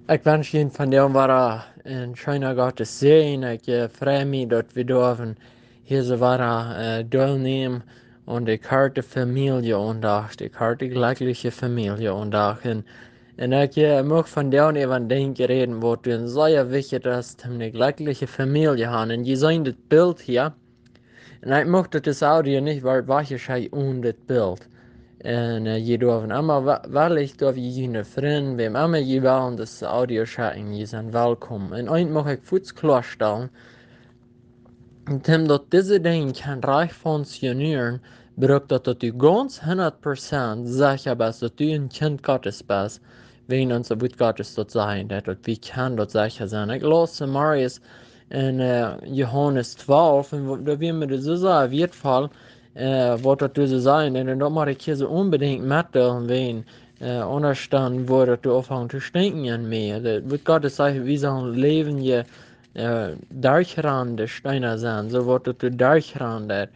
Ik wens je van jou waar in China gaat te zien. Ik freue mich, dat we dürfen hier so weiter deelnemen und die harte Familie und auch die harte glückliche Familie und auch en ik mag van jou even denken reden, wat een zeer wichtig is, een glückliche Familie haben. En je zijn dit beeld hier. En ik mocht das Audio nicht, weil wahrscheinlich ohne das Bild. En je dürfen immer, wellicht darf je eine Freund, wem immer je wollen, das Audio schicken, je sind willkommen. En eins mag ich kurz klarstellen, dat diese Dinge kan reich funktionieren, braucht dat du ganz 100% sicher bist, dass du ein Kind Gottes bist, wenn unser Wort Gottes dort sein, dass wir kann dort sicher sein. Ich lasse Marius in Johannes 12, und da wir mir das so sagen, auf jeden Fall, was das so sein, und da mache ich hier so unbedingt mitteilen, wenn unterstanden wurde, du aufhören zu stinken in mir. Das wird Gottes sagen, wie sollen leben je durchrande steiner zijn, zo wordt het durchrande.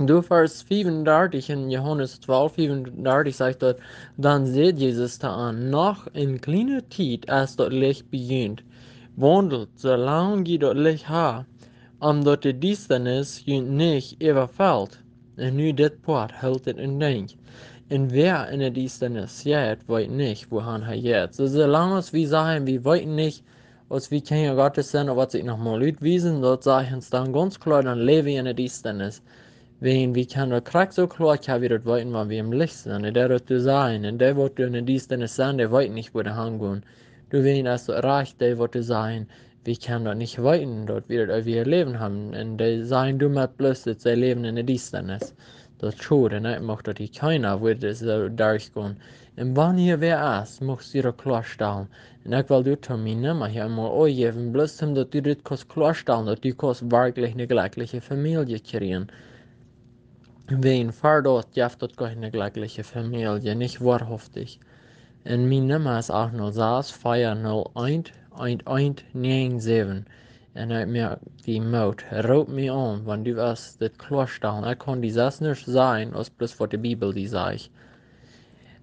Du vers 35 in Johannes 12, 35 sagt dort, dann seht Jesus da an, noch in kleiner Zeit, als das Licht beginnt, wandelt, solange je das Licht ha, omdat de duisternis je nicht überfällt. En nu dit pad hält het in denk. En wer in der duisternis zit, weet nicht, wohin er geht. So, solange wir sagen, wir weten nicht, als wir Kinder Gottes sind, oder was sich nochmal uitwiesen, dort sagen uns dann ganz klar, dann leben wir in der Duisternis. Wenn wir können krieg so klar, kann wir das weten, wenn wir im Licht sind. Und der wird du sein, und der wird du in der Duisternis sein, der weiß nicht, wo der hingehen. Du weißt, als du reich, der wird du sein, wir können das nicht weten, dort wir das ihr Leben haben. Und der sagen, du mit bloß, dass sie leben in der Duisternis. Das ist schade, und ich möchte, dass keiner würde so durchgehen. Und wenn hier wer ist, musst du dir klarstellen. Und ich will du zu mir nicht mehr hier einmal angeben, bloß dass du das klarstellen, dass du wirklich eine glückliche Familie kriegen. Wen Fardot jaft dat keine glückliche Familie, nicht wahrhaftig. En mijn nummer is 806 401 1197. En ik merk die moed. Roep me aan, want du wirst dit klarstellen. Ik kan die zelfs nicht sein, als bloß wat de Bibel die sagt.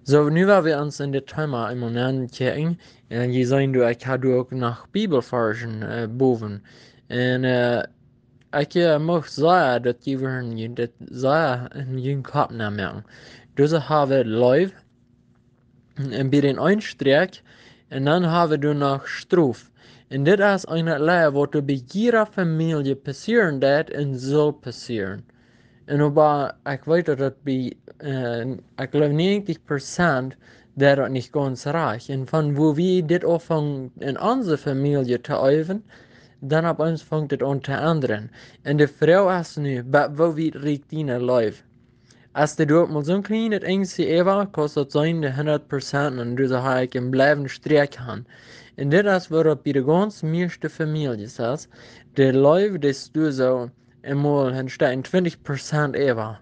So, nu waar we uns in dit Thema im Moment kijken, en je zijn du, ik had ook nach Bibelversen boven. En ik mag zeggen dat je weer dit zeggen in je kop nemen. Dus hebben live en bij den Einstreek en dan hebben we nog stroef. En dit is een leer wat er bij jeder familie passeren dat en zal passeren. En aber ik weet dat het bij, ik geloof 90% dat niet ganz reich. En van wo we dit afvangen in onze familie te uiven, dan op ons vangt het aan te anderen. En de vrouw is nu, wo we riekt die live. Als de dort mal so ein kleines Ängste Eva, kostet sein de 100% und du so halt im Bleiben Streck han. Und das ist, was bei der ganz meisten Familie ist, der läuft, dass du so einmal entstehen 20% Eva.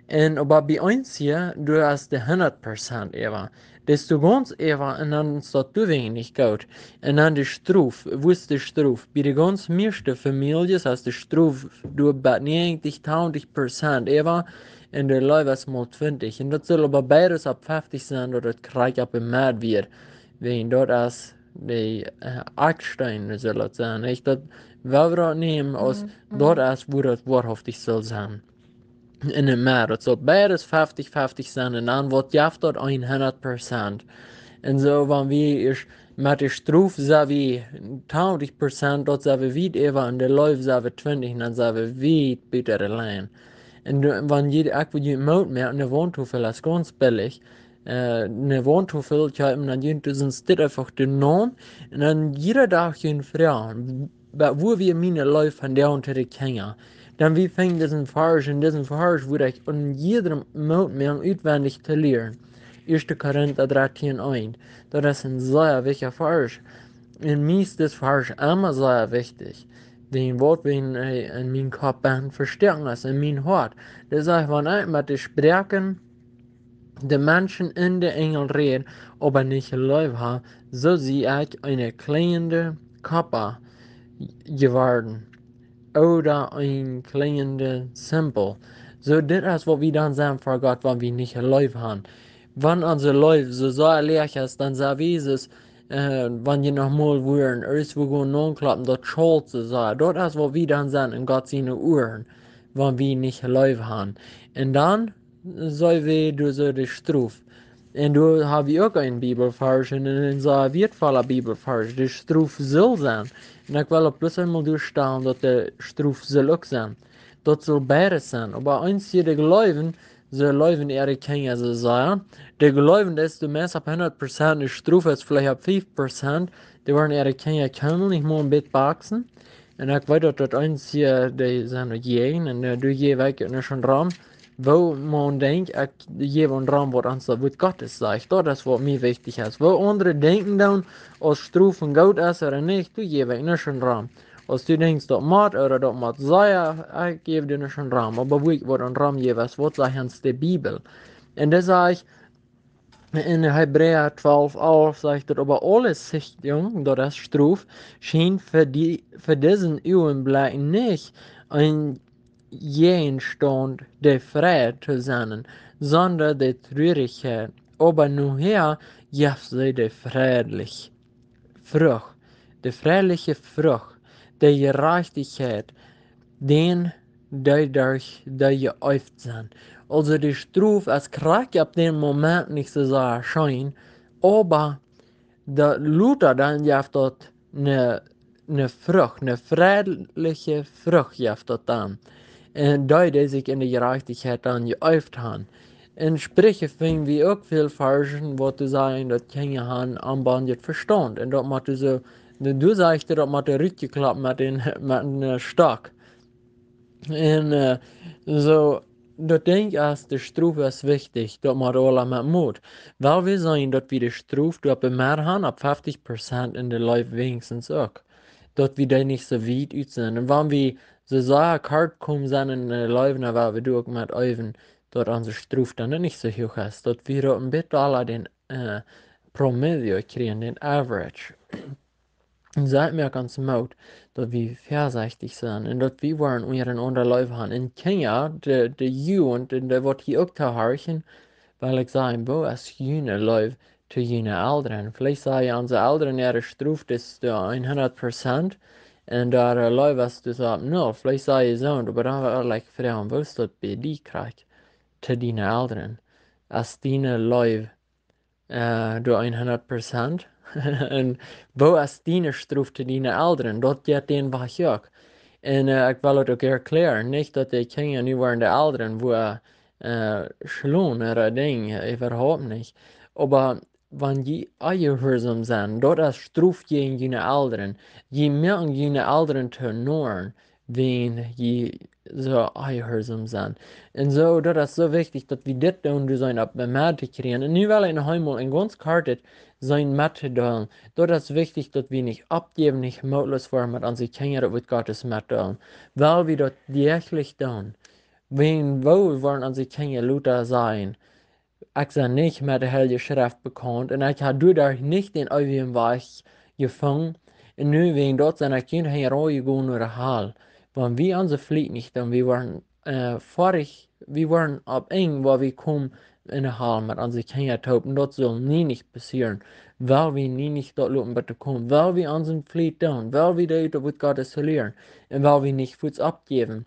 Und aber bei uns hier, du hast die 100% Eva. Das ist du ganz Eva und dann ist das du wenig gut. Und dann die Struf, wo ist die Struf? Bei der ganz meisten Familie ist die Struf, du bei 90, 20% Eva. En de lui was mal 20. En dat zal aber beides ab 50 sein, dat het Krieg ab im März wird. Wenn dort als die Ecksteine soll het sein. Ich dat wel wir nehmen aus dort als wo das wahrhaftig soll sein. In dem März. Dat soll beides 50-50 sein. En dan wordt jaft dort 100%. En so, wenn wir mit der Strufe sagen wir 20%, dort sagen wir weit ever, und der Läufe sagen wir 20, und dann sagen wir weit bitter allein. En wanneer je je moet merken, eine Wohntafel ist ganz billig. Eine Wohntafel, ich habe dann sind einfach den Namen und dann jeder Tag eine Frau, wo wir meine Leute von der unter die Kinder. Dann wie fängt diesen Farsch würde ich an jedem Mut mehr auswendig zu lernen. 1. Korinther 13,1. Das ist ein sehr wichtiger Farsch. Und mir ist das Farsch immer sehr wichtig. Den Wort, wenn in meinem Kopf verstärken ist, in meinem Hort. Das heißt, wenn ich mit den Sprachen der Menschen in der Engel reden, aber nicht Leib haben, so sehe ich eine kleine Körper geworden. Oder ein kleines Symbol. So, das ist, was wir dann sagen vor Gott, wenn wir nicht Leib haben. Wenn unser Leib so sehr leer ist, dann sagt Jesus, wann je noch mal würden, wo wir non klappen, dort Schuld zu sein. Dort ist, wo wir dann sind, in Gott seine Uhren, wann wir nicht Leib haben. Und dann soll wir durch so die Struf. En då har vi också en bibelvers, en så virtuella bibelvers, de struf zal zijn. En ik wil op plus eenmaal doorstaan dat de struf zal ook zijn. Dat zal beide zijn. Maar eens je de geloven, ze geloven erkennen, ze zeggen. De geloven, dat de mensen op 100% de struf is vielleicht op 5%, die worden erkennen, kunnen niet meer een beetje baksen. En ik weet dat eens je de zijn geen, en doe je weg in een raam. Wo man denkt, jemand Raum wird uns da wird Gottes sagt, das was mir wichtig ist. Wo andere denken dann, als Strufen gut ist oder nicht, du gebe nicht einen Raum. Als du denkst, das macht oder das macht sein, ich gebe dir nicht einen Raum. Aber wo ich wird einen Raum geben, was sagt uns die Bibel? Und das sage ich, in Hebräer 12 auch, sagt er, aber alle Sichtung, das Struf, schien für diesen Augenblick nicht ein Gegenstand der Freiheit zu sein, sondern der Traurigkeit. Aber nachher gibt sie die friedliche Frucht, die friedliche Frucht, der Gerechtigkeit, den dadurch geäuft sind. Also die Struf, es kriegt ab dem Moment nicht so erscheinen, aber der Luther dann gibt dort eine Frucht, eine friedliche Frucht gibt dort dann. Und die sich in der Gerechtigkeit dann geäuft haben. In Sprüche finden wir auch viel Versen, wo du sagen, dass Kinder haben anbandet Verstand. Und dort macht so, du sagst, dort macht er richtig geklappt mit den Stock. Und so, dat denk ik als de stroef is wichtig, dat maar alle met moet. Wel we zijn dat we de stroef dat we meer gaan op 50% in de life wenigstens ook. Dat we daar niet zo weit uit zijn. En wanneer we zo sehr kort komen zijn in de life, dan wel we doen ook met oefen, dat onze stroef dan niet zo hoog is. Dat we dat een beetje alle den promedio krijgen, den average. Seid mir ganz maut, dat wir vorsichtig sind und dat wir waren unseren Unterlauf haben. In Kenia, de Jugend, und der wird hier auch zu harchen, weil ich sage, wo ist jene Lauf zu jene Eltern? Vielleicht sagen unsere Eltern, ihre Struft ist 100% und der Lauf ist das ab 0. Vielleicht sagen sie so, aber dann will ich fragen, wo ist das bei dir kriegt, zu deinen Eltern? Ist deine Lauf du 100%? En wo is die stroef te dienen ouderen? Dat gaat den was ook. En ik wil het ook erklären, niet dat de kinderen nu waren de ouderen, wo schloon oder ding, überhaupt nicht. Aber wenn die eingehorsam sind, dort ist stroef gegen jene ouderen. Je merken jene ouderen te noren, wenn je so eingehorsam sind. Und so, das ist so wichtig, dass wir das tun, du sein ab bemerkt kriegen. Und nu will ich noch einmal in ganz kartet sein Methoden. Dort ist wichtig, dass wir nicht abgeben, nicht mutlos werden mit unseren Kindern mit Gottes Methoden. Weil wir das wirklich tun. Wo wollen unsere Kinder Luther sein? Ich sage nicht mit der Heilige Schrift bekannt und ich habe dadurch nicht den ewigen Weg gefunden. Und nu wegen dort seiner Kinder herangehen oder Hall. Wenn wir unsere Pflicht nicht tun, wir waren wir waren ab eng, wo wir kommen in der Hall mit unseren Kindern tauben. Das soll nie nicht passieren, weil wir nie nicht dort loben bitte kommen, weil wir unseren Pflicht tun, weil wir da mit Gottes verlieren und weil wir nicht Fuß abgeben.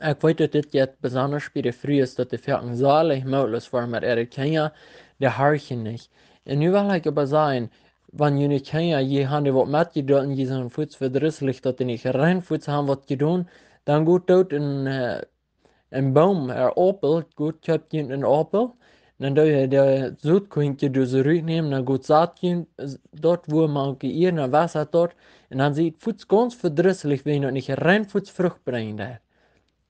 Ich weet dat dit jetzt besonders bij de früh ist, dat de Vierten zalig mogelijk waren met ihre Kinder, der harchen nicht. Und nu will ich aber sagen, wenn jene Kinder je haben wat mitgedacht und je sind Fuß verdrisslich, dass die nicht rein Fuß haben was getan, dann geht dort ein Baum, ein Apel, gut, köpt je een Apel, dann der Südkündje du so rübernehmen, dann geht Saatchen, dort wo man geirrt, dann Wasser dort, und dann sieht Fuß ganz verdrisslich, wenn er nicht rein Fuß Frucht bringt.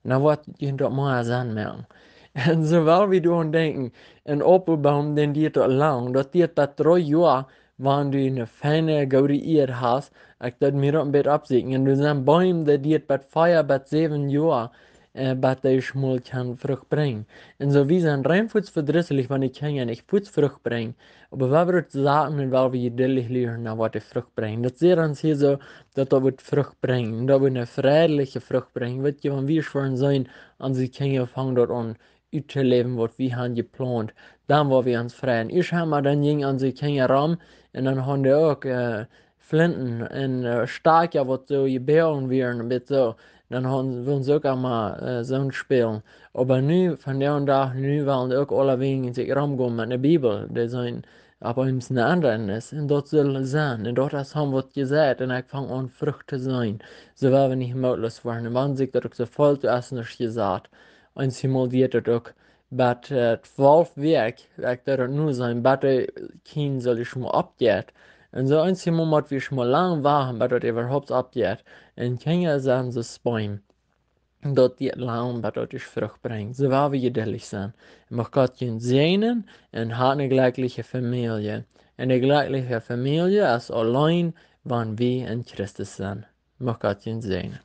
Nou wat je dat maar eens aanmerken. En zowel wie doen denken, een appelboom den diert dat lang, dat diert dat 3 jaar, wanneer du een fijne goede eer hast, ik dat mir dat een beetje abzieken. En dus een boom dat diert bij 5 bij 7 jaar, bat der schmul kann Frucht bringen. Und so wie sind reinfuß verdrisselig, wenn die Kinder nicht Fuß Frucht bringen. Aber wenn wir das sagen, dann wollen wir geduldig lernen, was die Frucht bringen. Das sieht uns hier so, dass das wird Frucht bringen. Das wird eine friedliche Frucht bringen. Wird ja, wenn wir schon sein, unsere Kinder fangen dort an, zu leben, was wir haben geplant. Dan waar we ons vrijen. Eerst hebben we dan ging aan zijn kinderen ram. En dan hadden we ook flinten en staakja wat zo je beuren weer een beetje zo. Dan hadden we ons ook allemaal zo'n spelen. Aber nu, van de dag, nu willen ook alle wegen zich ramgaan met de Bibel. Die zijn op ons een andere is. En dat zal zijn. En dat is hem wat gezegd. En ik vang aan vrucht te zijn. Zo willen we niet moedloos worden. En wanneer zich dat ook zo voll te essen is gezegd. En simuliert het ook. But 12 werk, ik dat nu zijn, but kind soll ich mal abgeht. Und so ein Moment, wie ich mal lang waren, but das überhaupt abgeht. Und Kinder sind so Späum, dat die lang, but das ich Frucht bringt. So war wir geduldig sein. Und mag Gott ihn segnen und hat eine glückliche Familie. Eine glückliche Familie ist allein, wenn wir in Christus sind. Mag Gott ihn segnen.